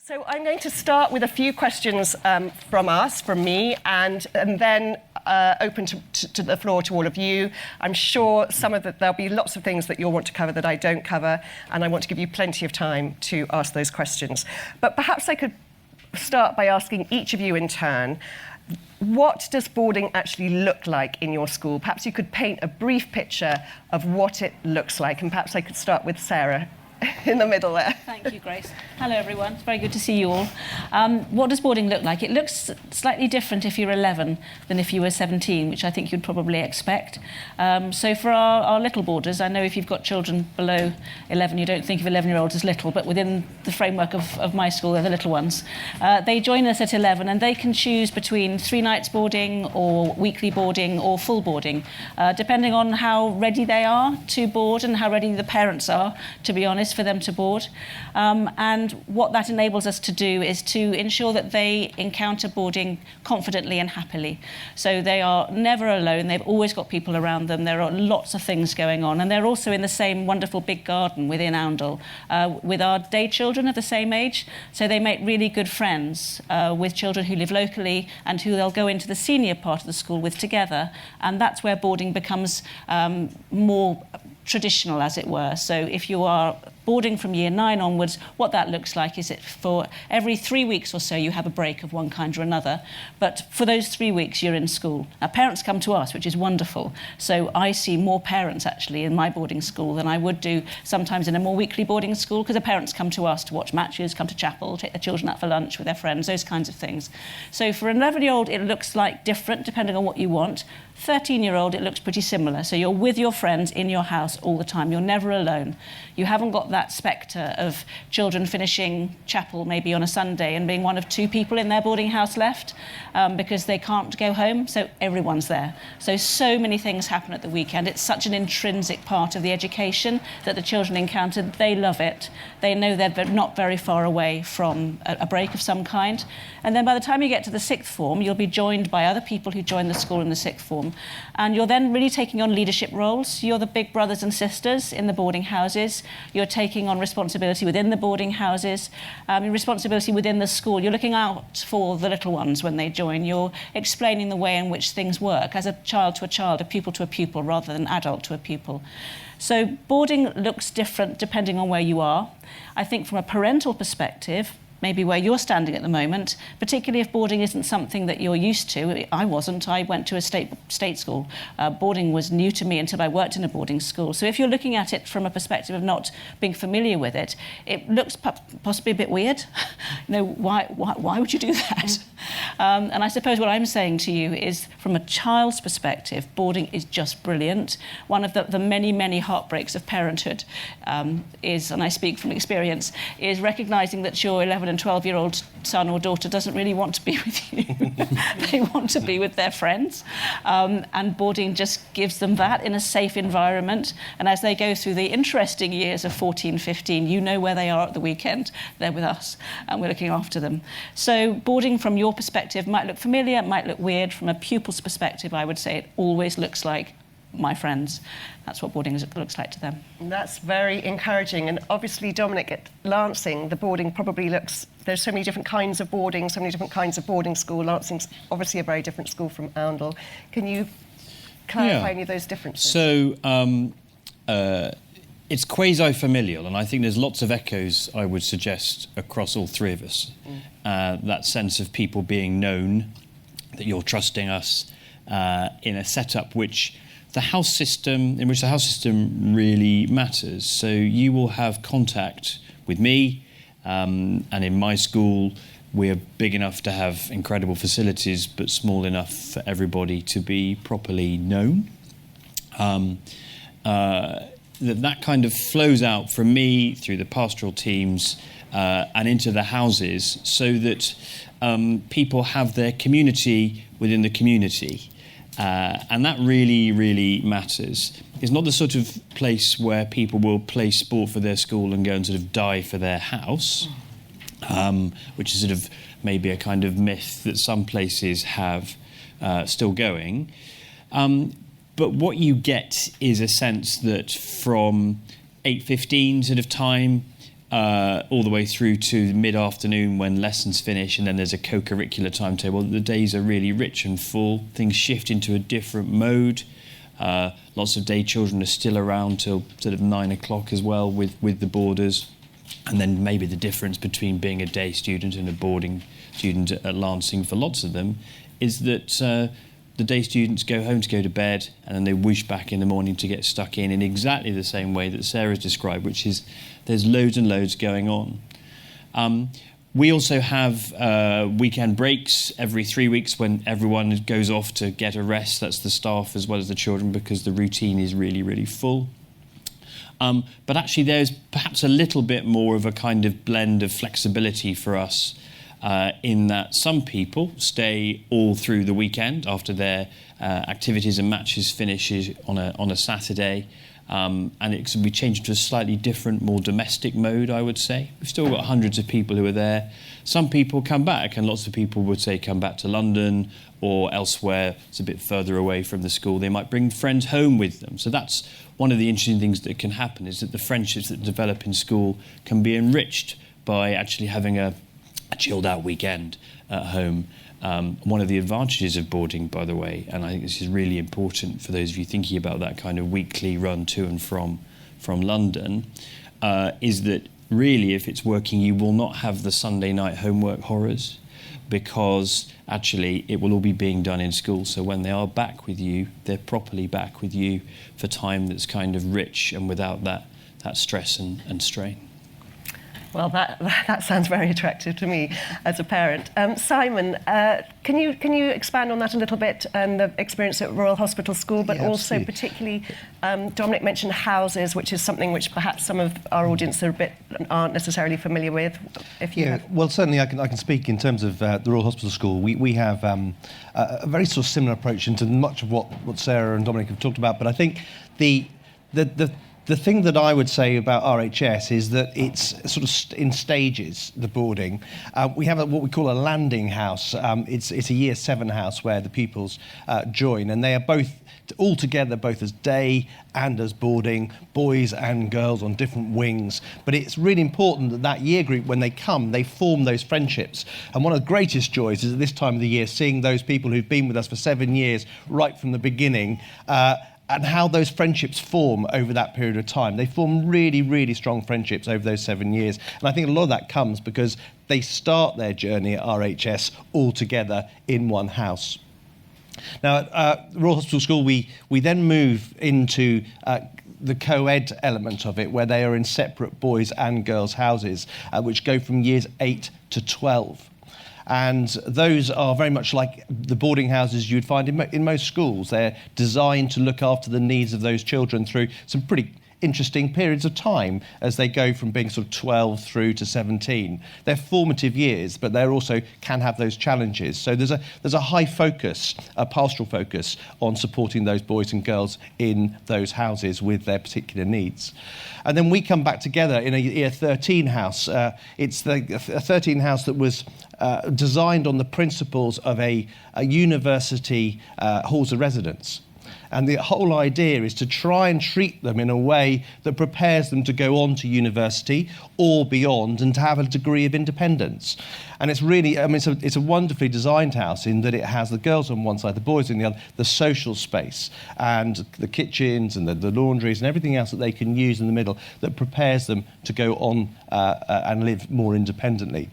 So I'm going to start with a few questions from me, and then open to the floor to all of you. I'm sure there'll be lots of things that you'll want to cover that I don't cover, and I want to give you plenty of time to ask those questions. But perhaps I could start by asking each of you in turn, what does boarding actually look like in your school? Perhaps you could paint a brief picture of what it looks like, and perhaps I could start with Sarah in the middle there. Thank you, Grace. Hello, everyone. It's very good to see you all. What does boarding look like? It looks slightly different if you're 11 than if you were 17, which I think you'd probably expect. So for our little boarders, I know if you've got children below 11, you don't think of 11-year-olds as little, but within the framework of my school, they're the little ones. They join us at 11, and they can choose between 3 nights boarding or weekly boarding or full boarding, depending on how ready they are to board and how ready the parents are, to be honest, for them to board. And what that enables us to do is to ensure that they encounter boarding confidently and happily. So they are never alone. They've always got people around them. There are lots of things going on. And they're also in the same wonderful big garden within Oundle with our day children of the same age. So they make really good friends with children who live locally and who they'll go into the senior part of the school with together. And that's where boarding becomes more traditional, as it were. So if you are boarding from year 9 onwards, what that looks like is that for every 3 weeks or so you have a break of one kind or another, but for those 3 weeks you're in school. Now, parents come to us, which is wonderful, so I see more parents actually in my boarding school than I would do sometimes in a more weekly boarding school, because the parents come to us to watch matches, come to chapel, take their children out for lunch with their friends, those kinds of things. So for an 11-year-old it looks like different depending on what you want. 13-year-old it looks pretty similar, so you're with your friends in your house all the time, you're never alone. You haven't got that spectre of children finishing chapel maybe on a Sunday and being one of 2 people in their boarding house left because they can't go home, so everyone's there. So many things happen at the weekend. It's such an intrinsic part of the education that the children encounter. They love it. They know they're not very far away from a break of some kind. And then by the time you get to the 6th form, you'll be joined by other people who join the school in the 6th form. And you're then really taking on leadership roles. You're the big brothers and sisters in the boarding houses. You're taking on responsibility within the boarding houses, responsibility within the school. You're looking out for the little ones when they join. You're explaining the way in which things work as a child to a child, a pupil to a pupil, rather than adult to a pupil. So boarding looks different depending on where you are. I think from a parental perspective, maybe where you're standing at the moment, particularly if boarding isn't something that you're used to. I wasn't. I went to a state school. Boarding was new to me until I worked in a boarding school. So if you're looking at it from a perspective of not being familiar with it, it looks possibly a bit weird. Why would you do that? And I suppose what I'm saying to you is, from a child's perspective, boarding is just brilliant. One of the many, many heartbreaks of parenthood is, and I speak from experience, is recognising that your 11 and 12-year-old son or daughter doesn't really want to be with you. They want to be with their friends. And boarding just gives them that in a safe environment. And as they go through the interesting years of 14, 15, you know where they are at the weekend. They're with us, and we're looking after them. So boarding from your perspective might look familiar, might look weird. From a pupil's perspective, I would say it always looks like my friends. That's what boarding looks like to them. That's very encouraging. And obviously, Dominic, at Lancing, the boarding probably looks... There's so many different kinds of boarding, so many different kinds of boarding school. Lancing's obviously a very different school from Oundle. Can you clarify any of those differences? So, it's quasi-familial, and I think there's lots of echoes, I would suggest, across all 3 of us. That sense of people being known, that you're trusting us in a setup in which the house system really matters. So you will have contact with me, and in my school we're big enough to have incredible facilities but small enough for everybody to be properly known. That kind of flows out from me through the pastoral teams and into the houses, so that people have their community within the community. And that really, really matters. It's not the sort of place where people will play sport for their school and go and sort of die for their house, which is sort of maybe a kind of myth that some places have still going. But what you get is a sense that from 8:15 sort of time, all the way through to mid-afternoon when lessons finish, and then there's a co-curricular timetable. The days are really rich and full. Things shift into a different mode. Lots of day children are still around till sort of 9 o'clock as well with the boarders. And then maybe the difference between being a day student and a boarding student at Lancing for lots of them is that the day students go home to go to bed, and then they whoosh back in the morning to get stuck in exactly the same way that Sarah's described, which is there's loads and loads going on. We also have weekend breaks every 3 weeks when everyone goes off to get a rest. That's the staff as well as the children, because the routine is really, really full. But actually there's perhaps a little bit more of a kind of blend of flexibility for us in that some people stay all through the weekend after their activities and matches finishes on a Saturday. And we change to a slightly different, more domestic mode, I would say. We've still got hundreds of people who are there. Some people come back, and lots of people would say come back to London or elsewhere. It's a bit further away from the school. They might bring friends home with them. So that's one of the interesting things that can happen, is that the friendships that develop in school can be enriched by actually having a chilled out weekend at home. One of the advantages of boarding, by the way, and I think this is really important for those of you thinking about that kind of weekly run to and from London, is that really, if it's working, you will not have the Sunday night homework horrors, because actually it will all be being done in school. So when they are back with you, they're properly back with you for time that's kind of rich and without that stress and strain. Well, that sounds very attractive to me as a parent. Simon, can you expand on that a little bit, and the experience at Royal Hospital School, but also particularly, Dominic mentioned houses, which is something which perhaps some of our audience aren't necessarily familiar with. Well, certainly I can speak in terms of the Royal Hospital School. We have a very sort of similar approach into much of what Sarah and Dominic have talked about, but I think the thing that I would say about RHS is that it's sort of in stages, the boarding. We have what we call a landing house. It's a year 7 house where the pupils join, and they are both all together, both as day and as boarding, boys and girls on different wings. But it's really important that year group, when they come, they form those friendships. And one of the greatest joys is at this time of the year, seeing those people who've been with us for 7 years, right from the beginning, and how those friendships form over that period of time. They form really, really strong friendships over those 7 years. And I think a lot of that comes because they start their journey at RHS all together in one house. Now, at Royal Hospital School, we then move into the co-ed element of it, where they are in separate boys' and girls' houses, which go from years 8 to 12. And those are very much like the boarding houses you'd find in most schools. They're designed to look after the needs of those children through some pretty interesting periods of time as they go from being sort of 12 through to 17. They're formative years, but they also can have those challenges. So there's a high focus, a pastoral focus on supporting those boys and girls in those houses with their particular needs. And then we come back together in a year 13 house. It's a 13 house that was designed on the principles of a university halls of residence. And the whole idea is to try and treat them in a way that prepares them to go on to university or beyond, and to have a degree of independence. And it's really, it's a wonderfully designed house in that it has the girls on one side, the boys on the other, the social space, and the kitchens and the laundries and everything else that they can use in the middle that prepares them to go on and live more independently.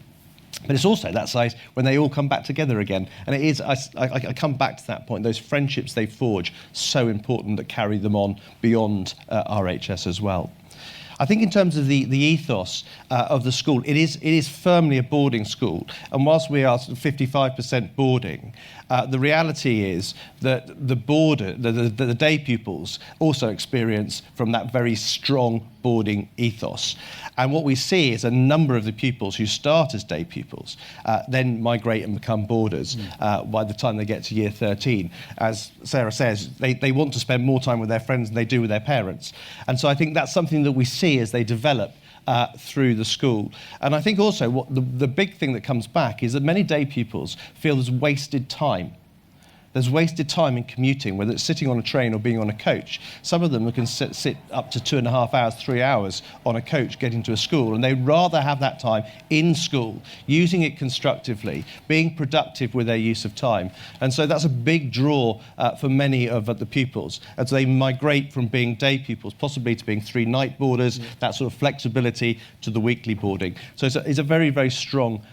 But it's also that side when they all come back together again. And it is, I come back to that point, those friendships they forge, so important, that carry them on beyond RHS as well. I think in terms of the ethos of the school, it is firmly a boarding school. And whilst we are 55% boarding, the reality is that the day pupils also experience from that very strong boarding ethos. And what we see is a number of the pupils who start as day pupils then migrate and become boarders by the time they get to year 13. As Sarah says, they want to spend more time with their friends than they do with their parents. And so I think that's something that we see as they develop through the school. And I think also what the big thing that comes back is that many day pupils feel there's wasted time. There's wasted time in commuting, whether it's sitting on a train or being on a coach. Some of them can sit up to 2.5 hours, 3 hours on a coach getting to a school, and they'd rather have that time in school, using it constructively, being productive with their use of time. And so that's a big draw for many of the pupils as they migrate from being day pupils, possibly to being 3 night boarders, that sort of flexibility to the weekly boarding. So it's a very, very strong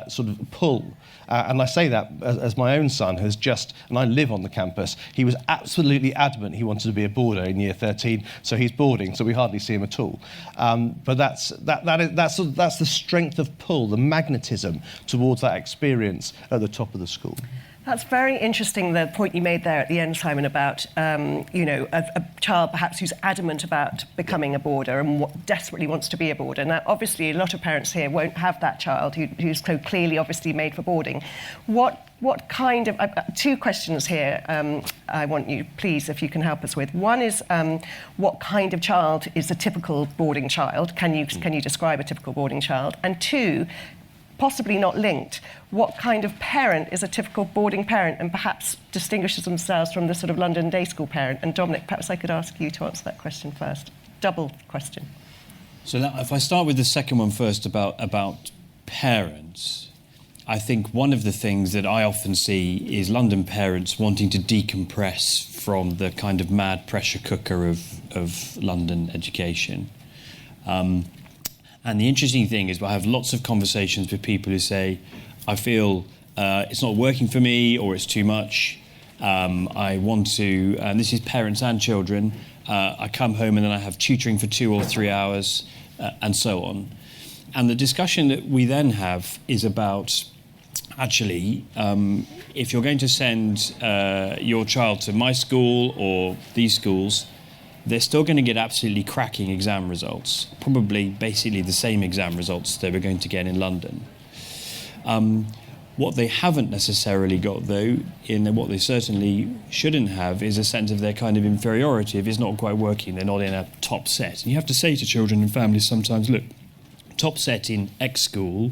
sort of pull. And I say that as my own son has just, and I live on the campus, he was absolutely adamant he wanted to be a boarder in year 13, so he's boarding, so we hardly see him at all. But that's the strength of pull, the magnetism towards that experience at the top of the school. That's very interesting, the point you made there at the end, Simon, about a child perhaps who's adamant about becoming a boarder and desperately wants to be a boarder. Now, obviously, a lot of parents here won't have that child who's so clearly, obviously, made for boarding. What kind of... two questions here I want you, please, if you can help us with. One is, what kind of child is a typical boarding child? Can you describe a typical boarding child? And two, possibly not linked, what kind of parent is a typical boarding parent and perhaps distinguishes themselves from the sort of London day school parent? And Dominic, perhaps I could ask you to answer that question first. Double question. So if I start with the second one first about parents, I think one of the things that I often see is London parents wanting to decompress from the kind of mad pressure cooker of London education. And the interesting thing is I have lots of conversations with people who say, I feel it's not working for me or it's too much. I want to, and this is parents and children, I come home and then I have tutoring for 2 or 3 hours and so on. And the discussion that we then have is about, actually, if you're going to send your child to my school or these schools, they're still going to get absolutely cracking exam results, probably basically the same exam results they were going to get in London. What they haven't necessarily got, though, in what they certainly shouldn't have, is a sense of their kind of inferiority. If it's not quite working, they're not in a top set. And you have to say to children and families sometimes, look, top set in X school,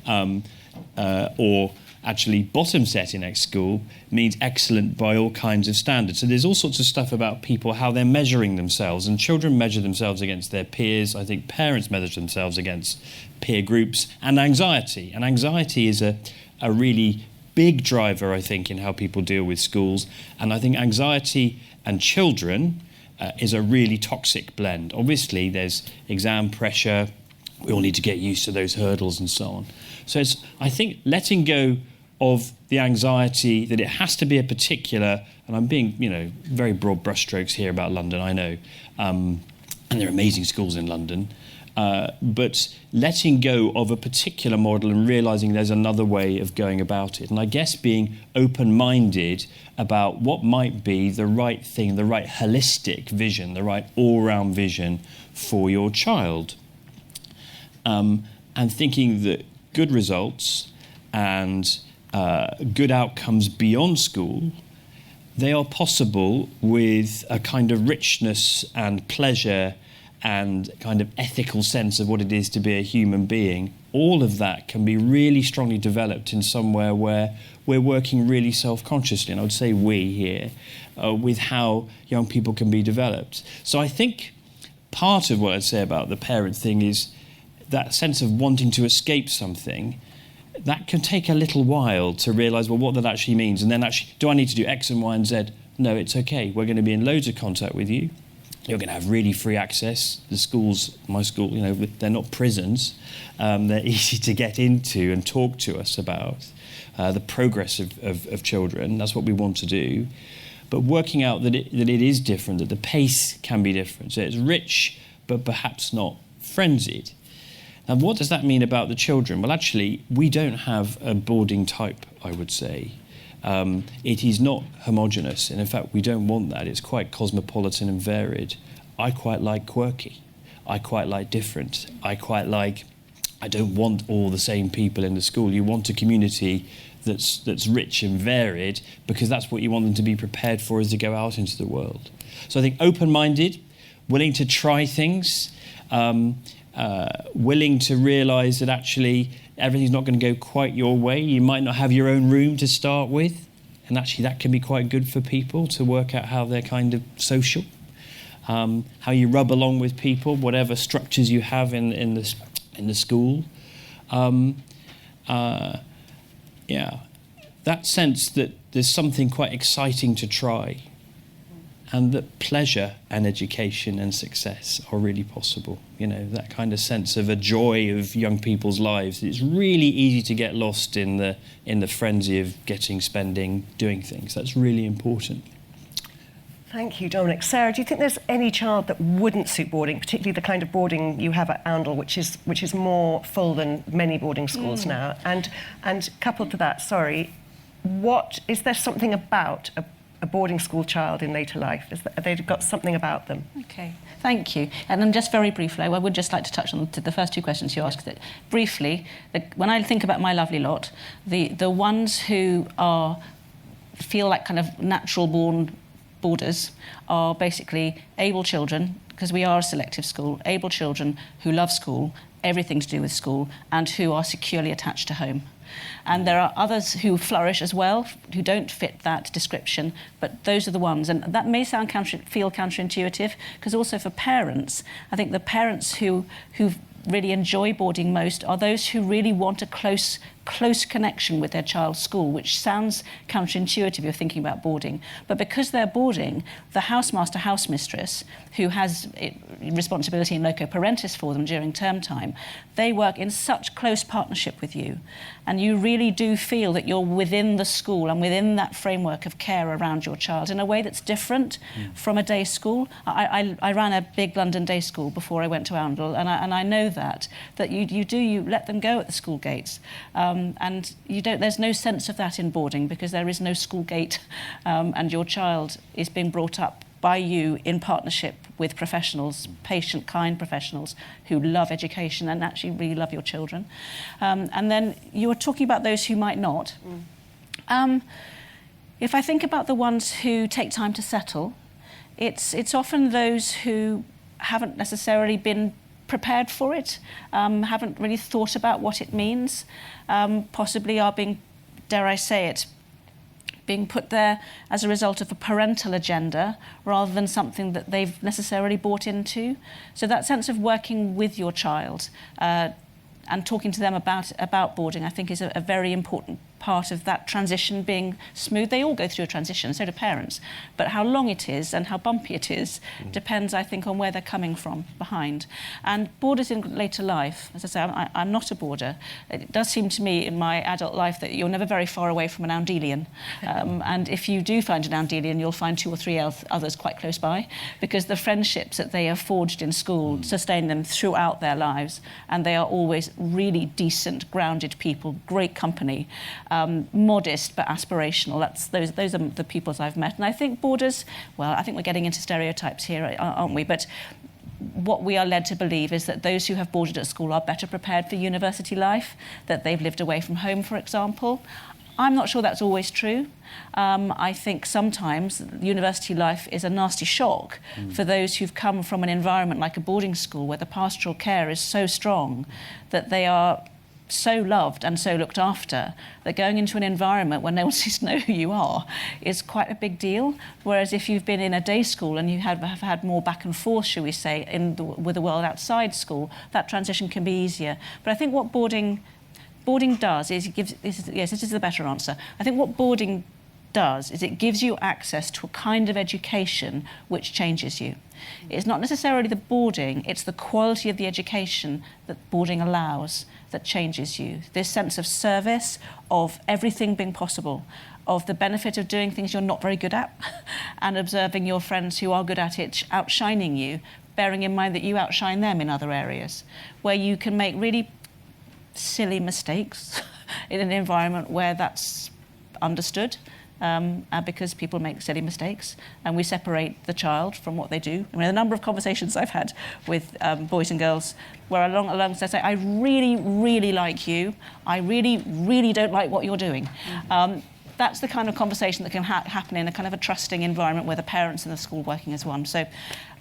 or actually bottom set in X school means excellent by all kinds of standards. So there's all sorts of stuff about people, how they're measuring themselves, and children measure themselves against their peers. I think parents measure themselves against peer groups, and anxiety. And anxiety is a really big driver, I think, in how people deal with schools. And I think anxiety and children is a really toxic blend. Obviously, there's exam pressure. We all need to get used to those hurdles and so on. So it's, I think, letting go of the anxiety that it has to be a particular, and I'm being, very broad brushstrokes here about London, I know, and there are amazing schools in London, but letting go of a particular model and realising there's another way of going about it. And I guess being open-minded about what might be the right thing, the right holistic vision, the right all-round vision for your child. And thinking that good results and good outcomes beyond school, they are possible with a kind of richness and pleasure and kind of ethical sense of what it is to be a human being. All of that can be really strongly developed in somewhere where we're working really self-consciously, and I would say we here, with how young people can be developed. So I think part of what I'd say about the parent thing is that sense of wanting to escape something. That can take a little while to realise, well, what that actually means. And then actually, do I need to do X and Y and Z? No, it's okay. We're going to be in loads of contact with you. You're going to have really free access. The schools, my school, they're not prisons. They're easy to get into and talk to us about the progress of children. That's what we want to do. But working out that it is different, that the pace can be different. So it's rich, but perhaps not frenzied. And what does that mean about the children? Well, actually, we don't have a boarding type, I would say. It is not homogenous, and in fact, we don't want that. It's quite cosmopolitan and varied. I quite like quirky. I quite like different. I don't want all the same people in the school. You want a community that's rich and varied, because that's what you want them to be prepared for as they go out into the world. So I think open-minded, willing to try things, willing to realise that actually everything's not going to go quite your way. You might not have your own room to start with, and actually that can be quite good for people to work out how they're kind of social, how you rub along with people, whatever structures you have in the school. That sense that there's something quite exciting to try, and that pleasure and education and success are really possible. You know, that kind of sense of a joy of young people's lives. It's really easy to get lost in the frenzy of spending, doing things. That's really important. Thank you, Dominic. Sarah, do you think there's any child that wouldn't suit boarding, particularly the kind of boarding you have at Oundle, which is more full than many boarding schools now? And coupled to that, is there something about a boarding school child in later life? Have they got something about them? Okay, thank you. And then just very briefly, I would just like to touch on the first two questions you asked. Briefly, when I think about my lovely lot, the ones who feel like kind of natural-born boarders are basically able children, because we are a selective school, able children who love school, everything to do with school, and who are securely attached to home. And there are others who flourish as well, who don't fit that description, but those are the ones. And that may feel counterintuitive, because also for parents, I think the parents who really enjoy boarding most are those who really want a close connection with their child's school, which sounds counterintuitive if you're thinking about boarding. But because they're boarding, the housemaster, housemistress, who has responsibility in loco parentis for them during term time, they work in such close partnership with you. And you really do feel that you're within the school and within that framework of care around your child in a way that's different from a day school. I ran a big London day school before I went to Oundle, and I know that you let them go at the school gates. And there's no sense of that in boarding, because there is no school gate, and your child is being brought up by you in partnership with professionals, patient, kind professionals who love education and actually really love your children. And then you were talking about those who might not. If I think about the ones who take time to settle, it's often those who haven't necessarily been prepared for it, haven't really thought about what it means, possibly are being, dare I say it, being put there as a result of a parental agenda rather than something that they've necessarily bought into. So that sense of working with your child and talking to them about boarding, I think, is a very important part of that transition being smooth. They all go through a transition, so do parents. But how long it is and how bumpy it is depends, I think, on where they're coming from behind. And boarders in later life, as I say, I'm not a boarder. It does seem to me in my adult life that you're never very far away from an Oundelian. And if you do find an Oundelian, you'll find 2 or 3 others quite close by, because the friendships that they have forged in school sustain them throughout their lives. And they are always really decent, grounded people, great company. Modest but aspirational. Those are the peoples I've met. And I think boarders, well, I think we're getting into stereotypes here, aren't we? But what we are led to believe is that those who have boarded at school are better prepared for university life, that they've lived away from home, for example. I'm not sure that's always true. I think sometimes university life is a nasty shock for those who've come from an environment like a boarding school where the pastoral care is so strong that they are so loved and so looked after that going into an environment where no one seems to know who you are is quite a big deal. Whereas if you've been in a day school and you have had more back and forth, shall we say, with the world outside school, that transition can be easier. But I think what boarding does is yes, this is the better answer. I think what boarding does is it gives you access to a kind of education which changes you. It's not necessarily the boarding, it's the quality of the education that boarding allows that changes you. This sense of service, of everything being possible, of the benefit of doing things you're not very good at and observing your friends who are good at it outshining you, bearing in mind that you outshine them in other areas, where you can make really silly mistakes in an environment where that's understood. Because people make silly mistakes and we separate the child from what they do. I mean, a number of conversations I've had with boys and girls where along they say, I really, really like you. I really, really don't like what you're doing. That's the kind of conversation that can happen in a kind of a trusting environment where the parents and the school working as one. So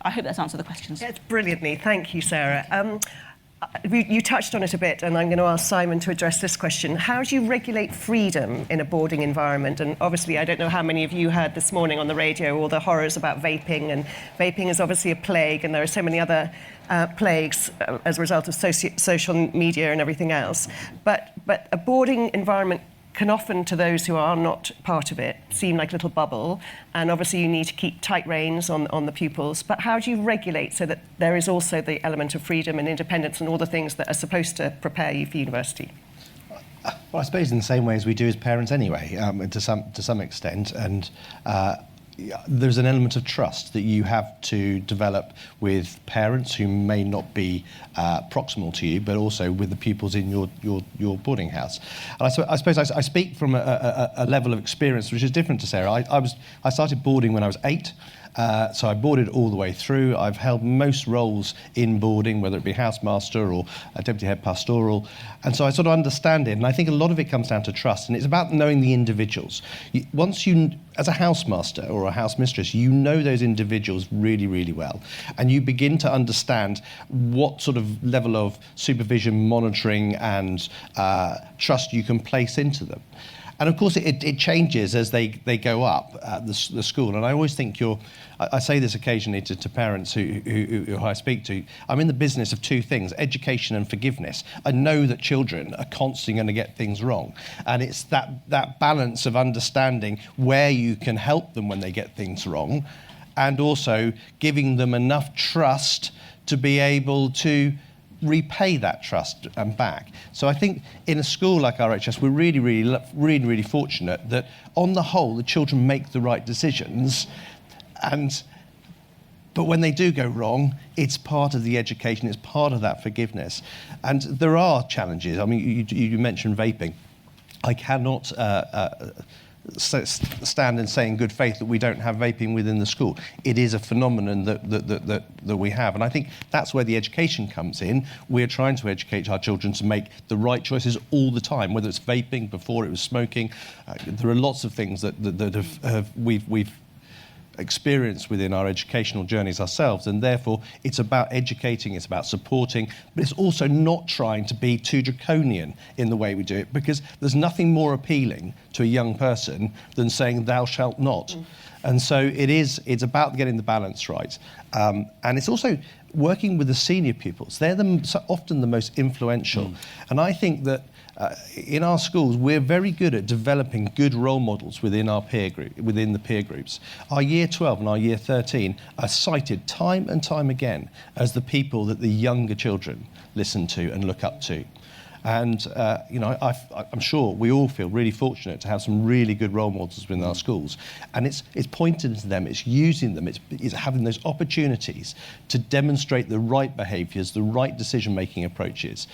I hope that's answered the questions. Yes, brilliantly. Thank you, Sarah. You touched on it a bit, and I'm going to ask Simon to address this question. How do you regulate freedom in a boarding environment? And obviously, I don't know how many of you heard this morning on the radio all the horrors about vaping, and vaping is obviously a plague, and there are so many other plagues as a result of social media and everything else. But a boarding environment can often, to those who are not part of it, seem like a little bubble. And obviously you need to keep tight reins on the pupils. But how do you regulate so that there is also the element of freedom and independence and all the things that are supposed to prepare you for university? Well, I suppose in the same way as we do as parents anyway, to some extent. And there's an element of trust that you have to develop with parents who may not be proximal to you, but also with the pupils in your boarding house. And I suppose I speak from a level of experience which is different to Sarah. I started boarding when I was 8. So I boarded all the way through. I've held most roles in boarding, whether it be housemaster or a deputy head pastoral. And so I sort of understand it. And I think a lot of it comes down to trust. And it's about knowing the individuals. Once you, as a housemaster or a housemistress, you know those individuals really, really well. And you begin to understand what sort of level of supervision, monitoring and trust you can place into them. And of course, it changes as they go up at the school. And I always think I say this occasionally to parents who I speak to, I'm in the business of two things, education and forgiveness. I know that children are constantly going to get things wrong. And it's that balance of understanding where you can help them when they get things wrong, and also giving them enough trust to be able to repay that trust and back. So I think in a school like RHS, we're really fortunate that on the whole, the children make the right decisions. But when they do go wrong, it's part of the education, it's part of that forgiveness. And there are challenges. I mean, you mentioned vaping. I cannot stand and say in good faith that we don't have vaping within the school. It is a phenomenon that we have. And I think that's where the education comes in. We're trying to educate our children to make the right choices all the time, whether it's vaping, before it was smoking. There are lots of things that we've experience within our educational journeys ourselves, and therefore it's about educating, it's about supporting, but it's also not trying to be too draconian in the way we do it, because there's nothing more appealing to a young person than saying thou shalt not. And so it's about getting the balance right, and it's also working with the senior pupils. They're often the most influential, and I think that in our schools, we're very good at developing good role models within our within the peer groups. Our Year 12 and our Year 13 are cited time and time again as the people that the younger children listen to and look up to. And I'm sure we all feel really fortunate to have some really good role models within our schools. And it's pointing to them, it's using them, it's having those opportunities to demonstrate the right behaviours, the right decision-making approaches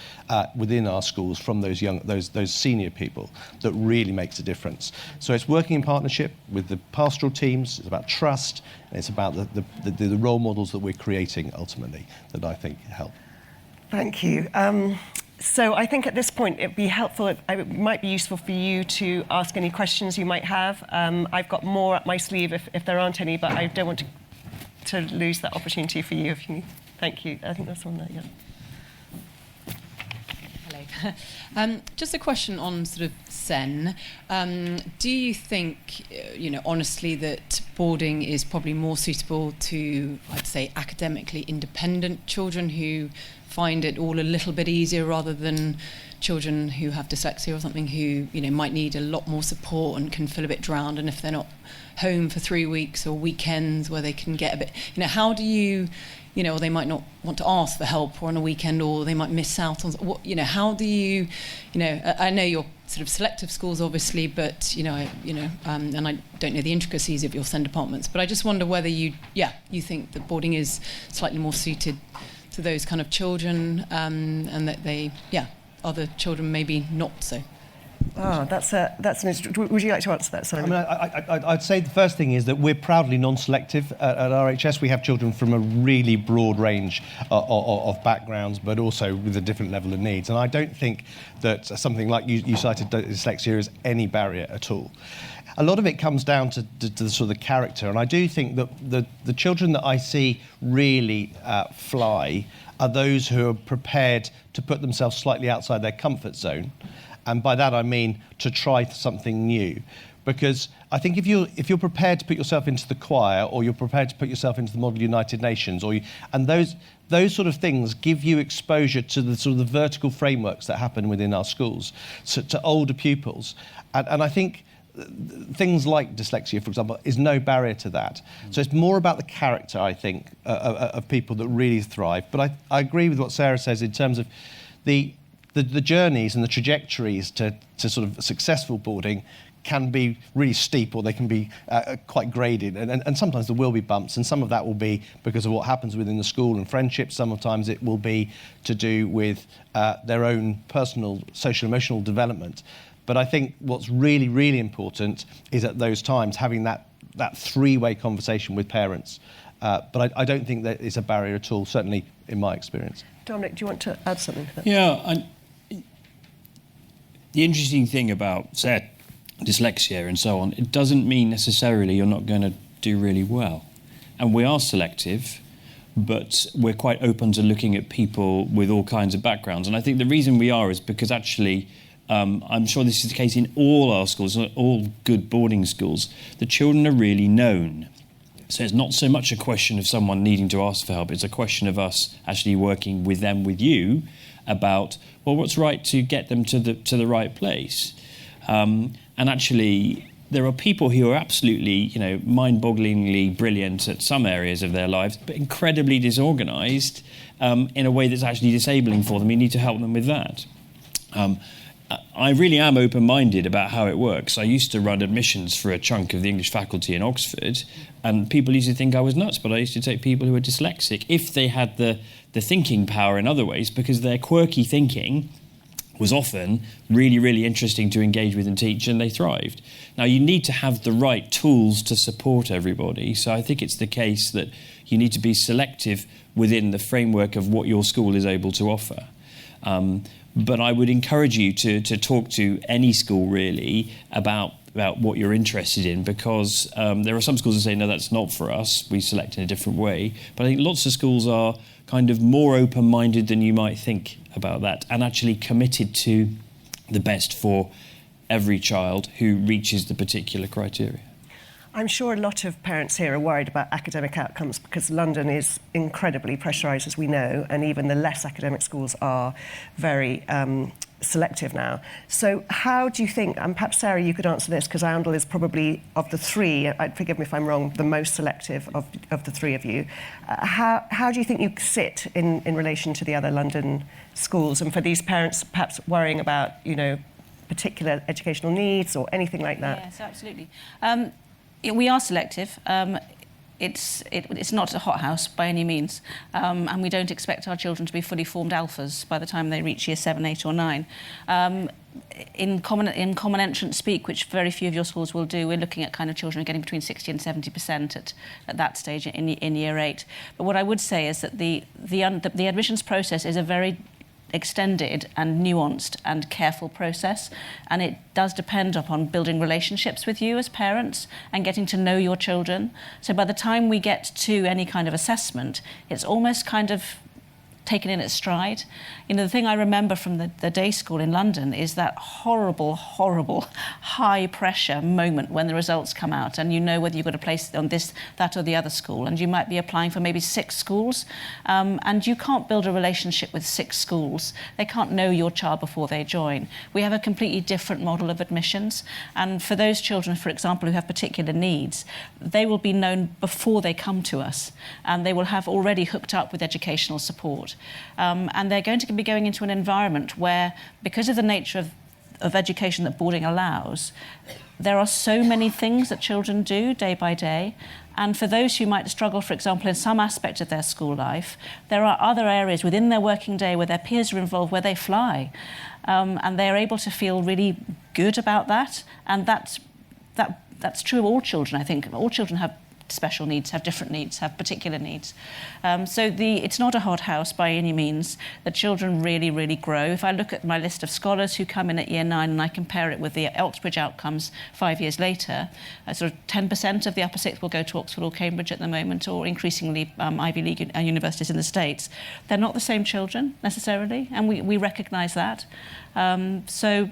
within our schools from those senior people that really makes a difference. So it's working in partnership with the pastoral teams. It's about trust, and it's about the role models that we're creating ultimately that I think help. Thank you. So I think at this point it might be useful for you to ask any questions you might have. I've got more up my sleeve if there aren't any, but I don't want to lose that opportunity for you if you need. Thank you. I think that's one there, yeah. Hello. Just a question on sort of SEN. Do you think, honestly, that boarding is probably more suitable to, I'd say, academically independent children who find it all a little bit easier, rather than children who have dyslexia or something who might need a lot more support and can feel a bit drowned, and if they're not home for 3 weeks or weekends where they can get a bit, how do you, or they might not want to ask for help or on a weekend, or they might miss out on what, how do you, I know you're sort of selective schools obviously, but and I don't know the intricacies of your SEN departments, but I just wonder whether you think that boarding is slightly more suited to those kind of children, and that other children maybe not so. That's an interesting. Would you like to answer that, Simon? I'd say the first thing is that we're proudly non-selective at RHS. We have children from a really broad range of backgrounds, but also with a different level of needs. And I don't think that something like you cited dyslexia is any barrier at all. A lot of it comes down to the sort of character, and I do think that the children that I see really fly are those who are prepared to put themselves slightly outside their comfort zone. And by that I mean to try something new. Because I think if you're prepared to put yourself into the choir, or you're prepared to put yourself into the Model United Nations, and those sort of things give you exposure to the sort of the vertical frameworks that happen within our schools, so to older pupils. And I think things like dyslexia, for example, is no barrier to that. So it's more about the character, I think, of people that really thrive. But I agree with what Sarah says in terms of the journeys and the trajectories to sort of successful boarding can be really steep, or they can be quite graded, and sometimes there will be bumps, and some of that will be because of what happens within the school and friendships. Sometimes it will be to do with their own personal social emotional development. But I think what's really, really important is at those times having that three-way conversation with parents. But I don't think that it's a barrier at all, certainly in my experience. Dominic, do you want to add something to that? Yeah, the interesting thing about, say, dyslexia and so on, it doesn't mean necessarily you're not going to do really well. And we are selective, but we're quite open to looking at people with all kinds of backgrounds. And I think the reason we are is because actually, I'm sure this is the case in all our schools, all good boarding schools, the children are really known. So it's not so much a question of someone needing to ask for help, it's a question of us actually working with them, with you, about, well, what's right to get them to the right place. And actually, there are people who are absolutely, mind-bogglingly brilliant at some areas of their lives, but incredibly disorganised in a way that's actually disabling for them. You need to help them with that. I really am open-minded about how it works. I used to run admissions for a chunk of the English faculty in Oxford, and people used to think I was nuts, but I used to take people who were dyslexic, if they had the thinking power in other ways, because their quirky thinking was often really, really interesting to engage with and teach, and they thrived. Now, you need to have the right tools to support everybody, so I think it's the case that you need to be selective within the framework of what your school is able to offer. But I would encourage you to talk to any school, really, about what you're interested in, because there are some schools that say, no, that's not for us, we select in a different way. But I think lots of schools are kind of more open-minded than you might think about that, and actually committed to the best for every child who reaches the particular criteria. I'm sure a lot of parents here are worried about academic outcomes because London is incredibly pressurised, as we know, and even the less academic schools are very selective now. So how do you think, and perhaps Sarah, you could answer this, because Oundle is probably, of the three, forgive me if I'm wrong, the most selective of the three of you. How do you think you sit in relation to the other London schools, and for these parents perhaps worrying about, particular educational needs or anything like that? Yes, absolutely. We are selective. It's not a hothouse by any means, and we don't expect our children to be fully formed alphas by the time they reach year 7, 8 or 9. In common entrance speak, which very few of your schools will do, we're looking at kind of children getting between 60 and 70% at that stage in year 8. But what I would say is that the admissions process is a very extended and nuanced and careful process, and it does depend upon building relationships with you as parents and getting to know your children. So by the time we get to any kind of assessment, it's almost kind of taken in its stride. The thing I remember from the day school in London is that horrible high pressure moment when the results come out and you know whether you've got a place on this, that or the other school, and you might be applying for maybe 6 schools, and you can't build a relationship with 6 schools. They can't know your child before they join. We have a completely different model of admissions, and for those children, for example, who have particular needs, they will be known before they come to us, and they will have already hooked up with educational support. And they're going to be going into an environment where, because of the nature of education that boarding allows, there are so many things that children do day by day. And for those who might struggle, for example, in some aspect of their school life, there are other areas within their working day where their peers are involved, where they fly. And they're able to feel really good about that. And that's true of all children, I think. All children have special needs, have different needs, have particular needs. It's not a hot house by any means. The children really, really grow. If I look at my list of scholars who come in at year 9 and I compare it with the Oxbridge outcomes 5 years later, sort of 10% of the upper sixth will go to Oxford or Cambridge at the moment, or increasingly Ivy League universities in the States. They're not the same children necessarily, and we recognise that. So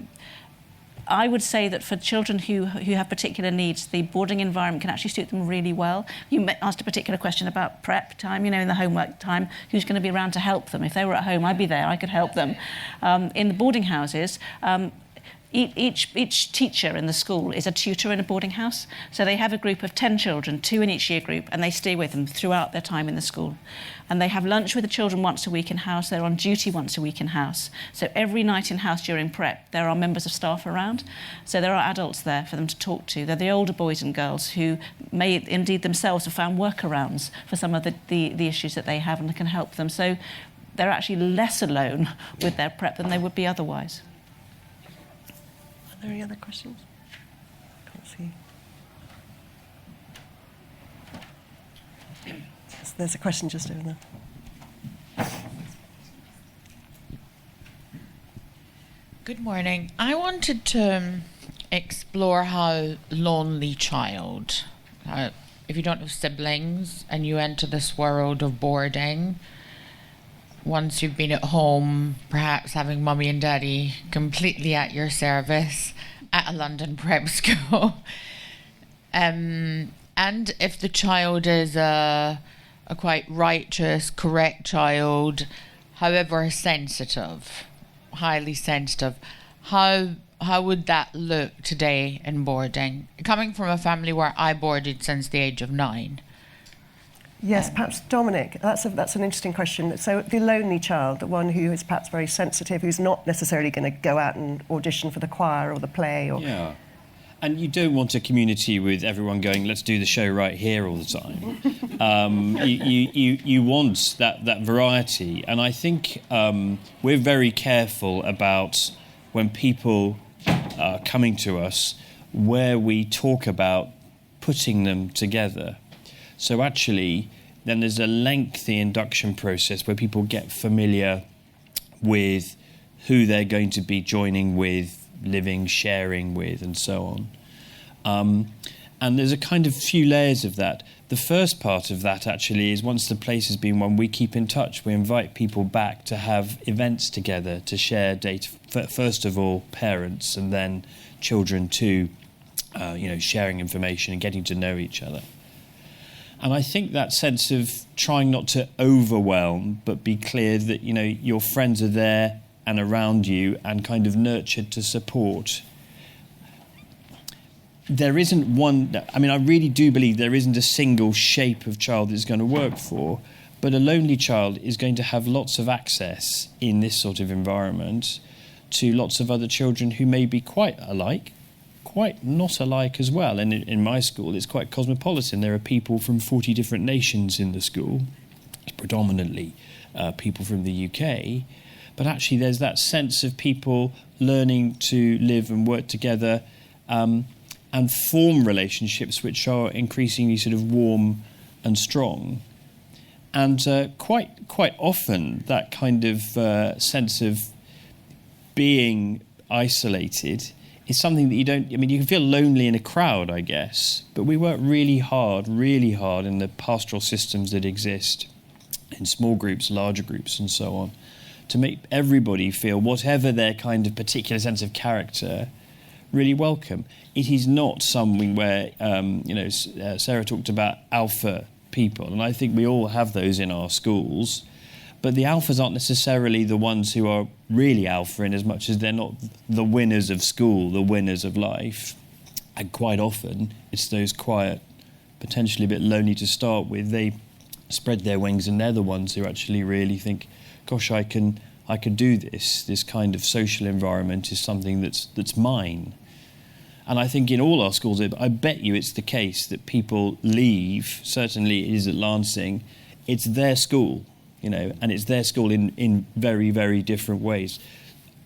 I would say that for children who have particular needs, the boarding environment can actually suit them really well. You asked a particular question about prep time, in the homework time, who's going to be around to help them? If they were at home, I'd be there, I could help them. In the boarding houses, each teacher in the school is a tutor in a boarding house. So they have a group of 10 children, 2 in each year group, and they stay with them throughout their time in the school. And they have lunch with the children once a week in house. They're on duty once a week in house. So every night in house during prep, there are members of staff around. So there are adults there for them to talk to. They're the older boys and girls who may indeed themselves have found workarounds for some of the issues that they have and can help them. So they're actually less alone with their prep than they would be otherwise. Are there any other questions? Can't see. There's a question just over there. Good morning. I wanted to explore how lonely child, if you don't have siblings and you enter this world of boarding, once you've been at home, perhaps having mummy and daddy completely at your service at a London prep school, and if the child is a quite righteous, correct child, however sensitive, highly sensitive, how would that look today in boarding? Coming from a family where I boarded since the age of 9. Yes, perhaps Dominic, that's an interesting question. So the lonely child, the one who is perhaps very sensitive, who's not necessarily going to go out and audition for the choir or the play. Or Yeah. And you don't want a community with everyone going, let's do the show right here all the time. You want that variety. And I think we're very careful about when people are coming to us, where we talk about putting them together. So actually, then there's a lengthy induction process where people get familiar with who they're going to be joining with, living, sharing with, and so on. And there's a kind of few layers of that. The first part of that actually is once the place has been won, we keep in touch. We invite people back to have events together, to share data. First of all, parents, and then children too, sharing information and getting to know each other. And I think that sense of trying not to overwhelm, but be clear that, your friends are there and around you and kind of nurtured to support. There isn't one, I really do believe there isn't a single shape of child that's going to work for, but a lonely child is going to have lots of access in this sort of environment to lots of other children who may be quite alike, quite not alike as well. And in my school, it's quite cosmopolitan. There are people from 40 different nations in the school, predominantly people from the UK. But actually, there's that sense of people learning to live and work together and form relationships which are increasingly sort of warm and strong. And quite often, that kind of sense of being isolated is something that you don't, you can feel lonely in a crowd, I guess, but we work really hard in the pastoral systems that exist, in small groups, larger groups, and so on, to make everybody feel, whatever their kind of particular sense of character, really welcome. It is not something where, Sarah talked about alpha people, and I think we all have those in our schools, but the alphas aren't necessarily the ones who are really alpha in as much as they're not the winners of school, the winners of life. And quite often, it's those quiet, potentially a bit lonely to start with. They spread their wings and they're the ones who actually really think, gosh, I can do this. This kind of social environment is something that's mine. And I think in all our schools, I bet you it's the case that people leave, certainly it is at Lancing, it's their school. And it's their school in very, very different ways.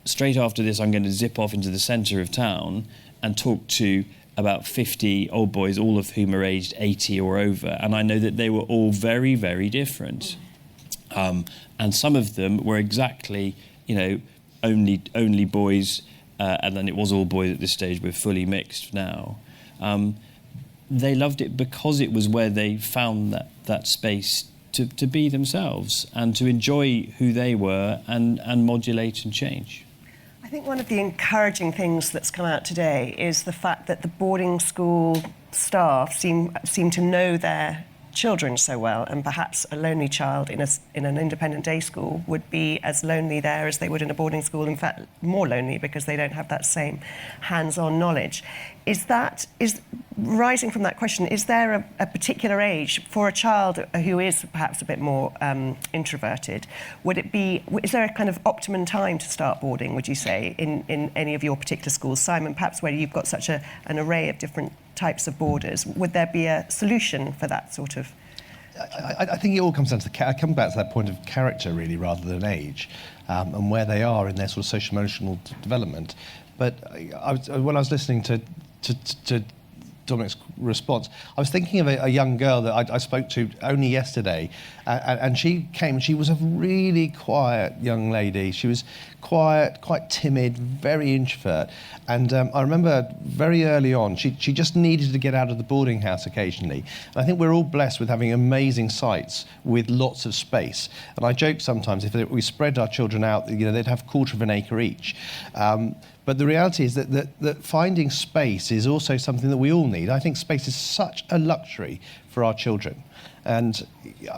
Straight after this, I'm going to zip off into the centre of town and talk to about 50 old boys, all of whom are aged 80 or over, and I know that they were all very, very different. And some of them were exactly, only boys, and then it was all boys at this stage. We're fully mixed now. They loved it because it was where they found that space to be themselves and to enjoy who they were and modulate and change. I think one of the encouraging things that's come out today is the fact that the boarding school staff seem to know their children so well, and perhaps a lonely child in an independent day school would be as lonely there as they would in a boarding school, in fact more lonely, because they don't have that same hands-on knowledge. Is rising from that question, is there a particular age for a child who is perhaps a bit more introverted? Is there a kind of optimum time to start boarding, would you say, in any of your particular schools? Simon, perhaps where you've got such an array of different types of boarders, would there be a solution for that sort of? I think it all comes down to I come back to that point of character, really, rather than age, and where they are in their sort of social emotional development. But when I was listening to Dominic's response, I was thinking of a young girl that I spoke to only yesterday, and she came. She was a really quiet young lady. She was quiet, quite timid, very introvert. And I remember very early on, she just needed to get out of the boarding house occasionally. And I think we're all blessed with having amazing sites with lots of space. And I joke sometimes, if we spread our children out, they'd have 1/4 of an acre each. But the reality is that finding space is also something that we all need. I think space is such a luxury for our children. And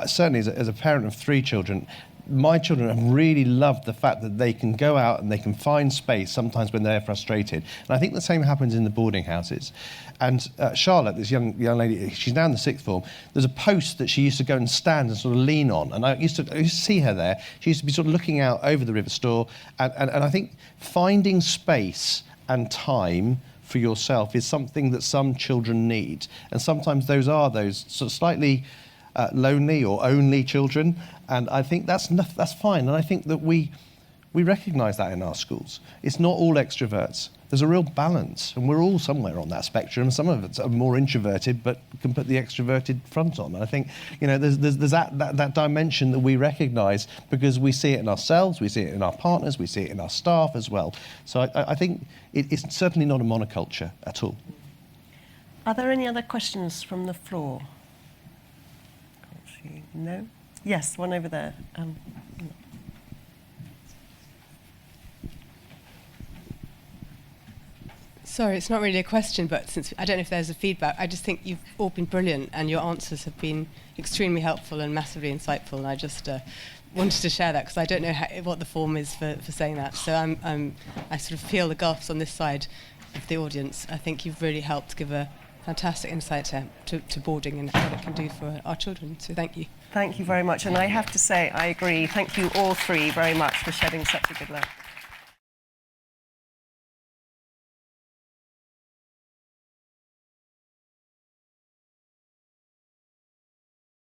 certainly as a parent of 3 children, my children have really loved the fact that they can go out and they can find space sometimes when they're frustrated. And I think the same happens in the boarding houses. And Charlotte, this young lady, she's now in the 6th form, there's a post that she used to go and stand and sort of lean on. And I used to see her there. She used to be sort of looking out over the River Store. And I think finding space and time for yourself is something that some children need. And sometimes those sort of slightly lonely or only children. And I think that's fine. And I think that we recognise that in our schools. It's not all extroverts. There's a real balance, and we're all somewhere on that spectrum. Some of us are more introverted, but can put the extroverted front on. And I think, there's that dimension that we recognise because we see it in ourselves, we see it in our partners, we see it in our staff as well. So I think it's certainly not a monoculture at all. Are there any other questions from the floor? Can't see. No? Yes, one over there. Sorry, it's not really a question, but since I don't know if there's a feedback, I just think you've all been brilliant and your answers have been extremely helpful and massively insightful, and I just wanted to share that because I don't know what the form is for saying that. So I sort of feel the gasps on this side of the audience. I think you've really helped give a fantastic insight to boarding and what it can do for our children. So thank you. Thank you very much. And I have to say, I agree. Thank you all 3 very much for shedding such a good light.